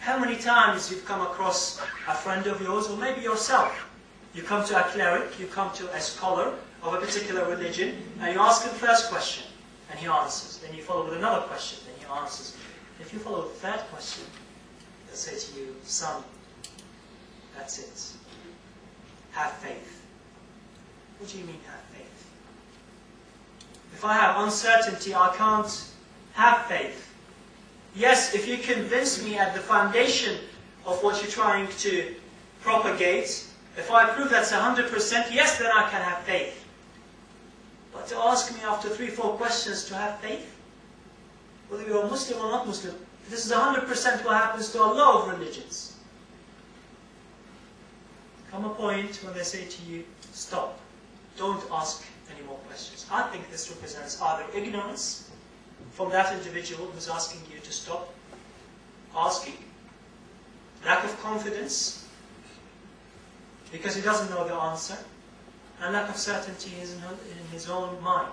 How many times you've come across a friend of yours, or maybe yourself, you come to a cleric, you come to a scholar of a particular religion, and you ask him the first question, and he answers. Then you follow with another question, then he answers. If you follow the third question, they'll say to you, son, that's it. Have faith. What do you mean have faith? If I have uncertainty, I can't have faith. Yes, if you convince me at the foundation of what you're trying to propagate, if I prove that's 100%, yes, then I can have faith. But to ask me after 3-4 questions to have faith, whether you're a Muslim or not Muslim, this is 100% what happens to a lot of religions. Come a point when they say to you, stop, don't ask any more questions. I think this represents either ignorance from that individual who's asking you to stop asking, lack of confidence, because he doesn't know the answer, and lack of certainty in his own mind,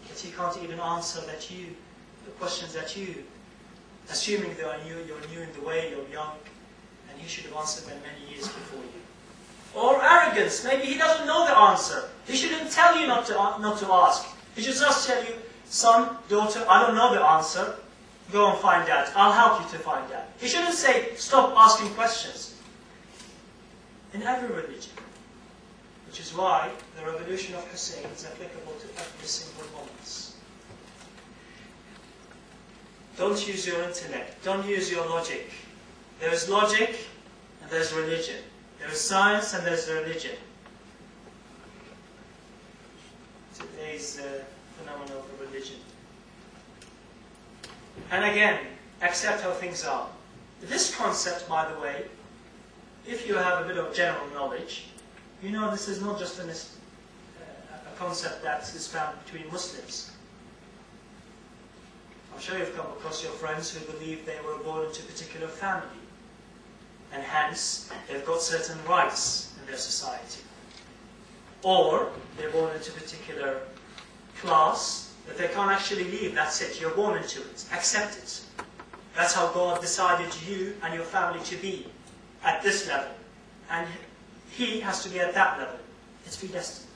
that he can't even answer the questions that you, assuming that you're new in the way, you're young, and he should have answered them many years before you. Or arrogance, maybe he doesn't know the answer. He shouldn't tell you not to ask. He should just tell you, son, daughter, I don't know the answer, go and find out. I'll help you to find out. He shouldn't say, stop asking questions. In every religion. Which is why the revolution of Hussain is applicable to every single moment. Don't use your intellect. Don't use your logic. There is logic and there's religion. There is science and there's religion. Today's phenomenon of religion. And again, accept how things are. This concept, by the way, if you have a bit of general knowledge, you know this is not just a concept that is found between Muslims. I'm sure you've come across your friends who believe they were born into a particular family, and hence they've got certain rights in their society. Or they're born into a particular class that they can't actually leave. That's it. You're born into it. Accept it. That's how God decided you and your family to be at this level. And he has to be at that level. It's predestined.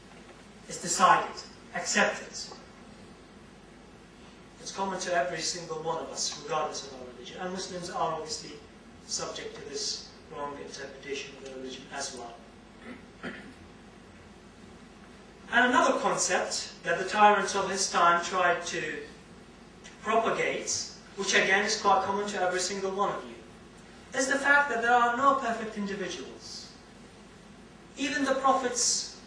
It's decided. Accept it. It's common to every single one of us, regardless of our religion. And Muslims are obviously subject to this wrong interpretation of their religion as well. And another concept that the tyrants of his time tried to propagate, which again is quite common to every single one of you, is the fact that there are no perfect individuals. Even the prophets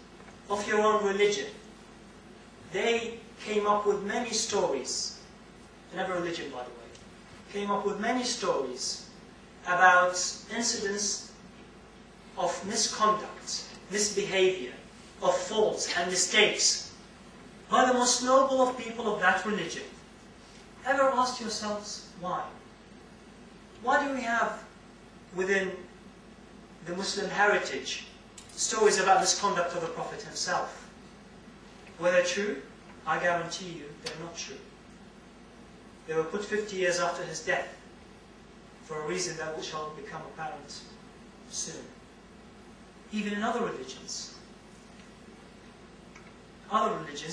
of your own religion, they came up with many stories, in every religion by the way, came up with many stories about incidents of misconduct, misbehavior, of faults and mistakes by the most noble of people of that religion. Ever asked yourselves why? Why do we have within the Muslim heritage stories about misconduct of the Prophet himself? Were they true? I guarantee you they're not true. They were put 50 years after his death for a reason that shall become apparent soon. Even in other religions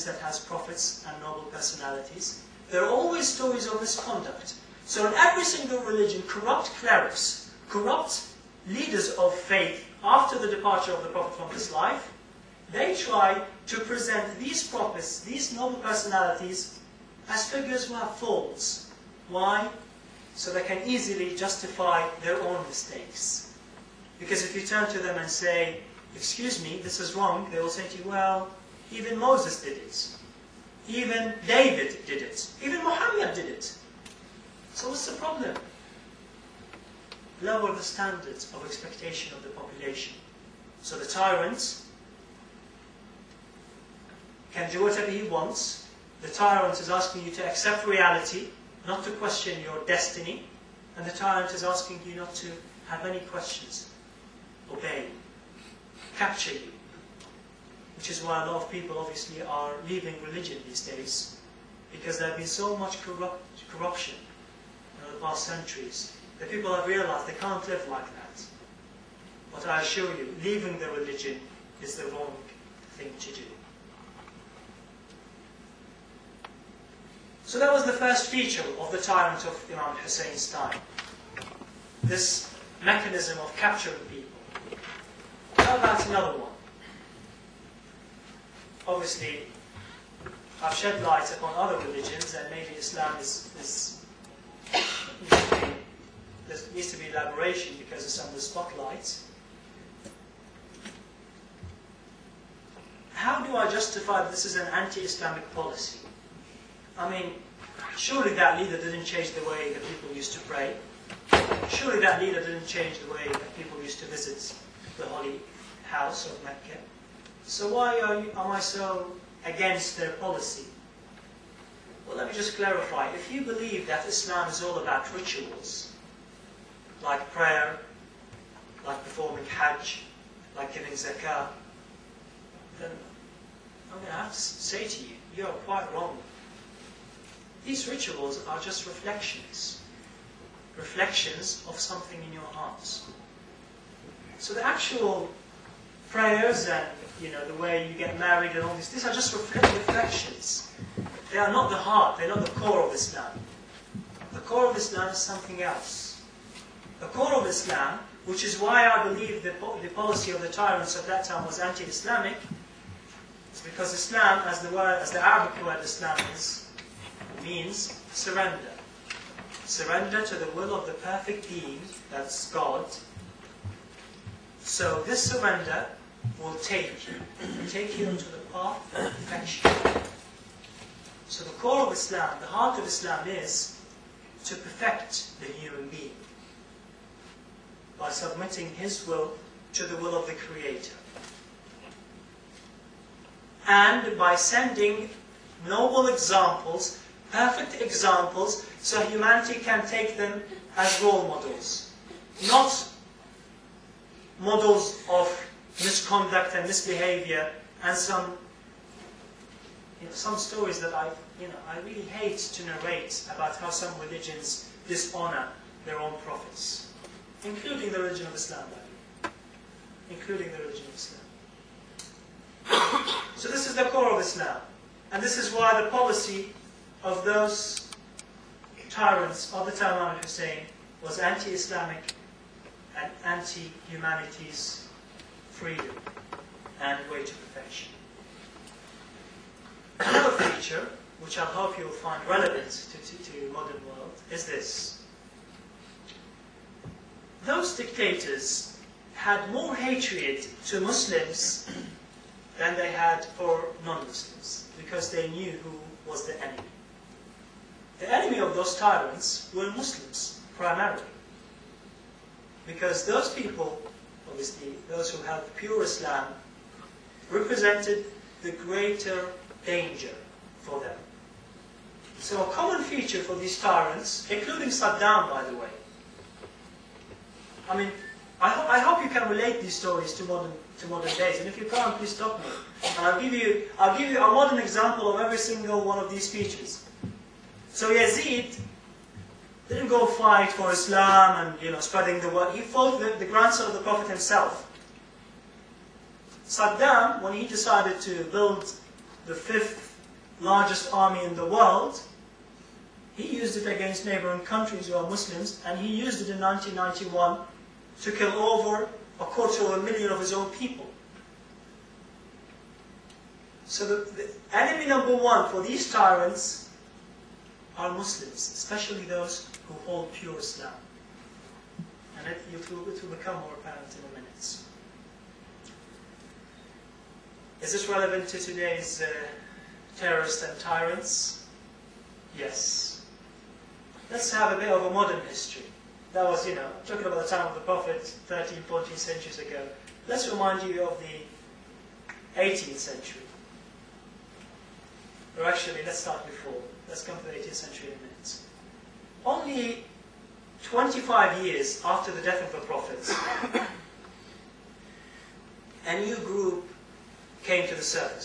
that has prophets and noble personalities, there are always stories of misconduct. So in every single religion, corrupt clerics, corrupt leaders of faith after the departure of the Prophet from this life, they try to present these prophets, these noble personalities, as figures who have faults. Why? So they can easily justify their own mistakes. Because if you turn to them and say, excuse me, this is wrong, they will say to you, well, even Moses did it. Even David did it. Even Muhammad did it. So what's the problem? Lower the standards of expectation of the population. So the tyrant can do whatever he wants. The tyrant is asking you to accept reality, not to question your destiny. And the tyrant is asking you not to have any questions. Obey. Capture you. Which is why a lot of people obviously are leaving religion these days, because there has been so much corruption in the past centuries the people have realized they can't live like that. But I assure you, leaving the religion is the wrong thing to do. So that was the first feature of the tyrant of Imam Hussein's time. This mechanism of capturing people. How about another one? Obviously, I've shed light upon other religions, and maybe Islam there needs to be elaboration because it's under the spotlight. How do I justify that this is an anti-Islamic policy? I mean, surely that leader didn't change the way that people used to pray. Surely that leader didn't change the way that people used to visit the holy house of Mecca. So why am I so against their policy? Well, let me just clarify. If you believe that Islam is all about rituals, like prayer, like performing Hajj, like giving zakah, then I'm going to have to say to you, you are quite wrong. These rituals are just reflections. Reflections of something in your hearts. So the actual prayers and the way you get married and all these are just reflections. They are not the heart, they're not the core of Islam. The core of Islam is something else. The core of Islam, which is why I believe the policy of the tyrants of that time was anti-Islamic, is because Islam, as the Arabic word Islam means surrender. Surrender to the will of the perfect being, that's God. So this surrender will take you into the path of perfection. So the core of Islam, the heart of Islam is to perfect the human being by submitting his will to the will of the Creator. And by sending noble examples, perfect examples, so humanity can take them as role models. Not models of misconduct and misbehavior and some stories that I really hate to narrate about how some religions dishonor their own prophets, including the religion of Islam, by the way. Including the religion of Islam. So this is the core of Islam. And this is why the policy of those tyrants of the time of Hussein was anti-Islamic and anti-humanity's freedom and way to perfection. Another feature, which I hope you will find relevant to modern world, is this. Those dictators had more hatred to Muslims than they had for non-Muslims, because they knew who was the enemy. The enemy of those tyrants were Muslims, primarily. Because those people, obviously, those who held pure Islam, represented the greater danger for them. So a common feature for these tyrants, including Saddam, by the way. I mean, I hope you can relate these stories to modern days, and if you can't, please stop me. And I'll give you a modern example of every single one of these features. So Yazid didn't go fight for Islam and spreading the word. He fought the grandson of the Prophet himself. Saddam, when he decided to build the 5th largest army in the world, he used it against neighboring countries who are Muslims, and he used it in 1991 to kill over 250,000 of his own people. So the enemy number one for these tyrants are Muslims, especially those who hold pure Islam. And it will become more apparent in a minute. Is this relevant to today's terrorists and tyrants? Yes. Let's have a bit of a modern history. That was, talking about the time of the Prophet 13, 14 centuries ago. Let's remind you of the 18th century. Or actually, let's start before. Let's come to the 18th century in a minute. Only 25 years after the death of the Prophet, a new group came to the surface.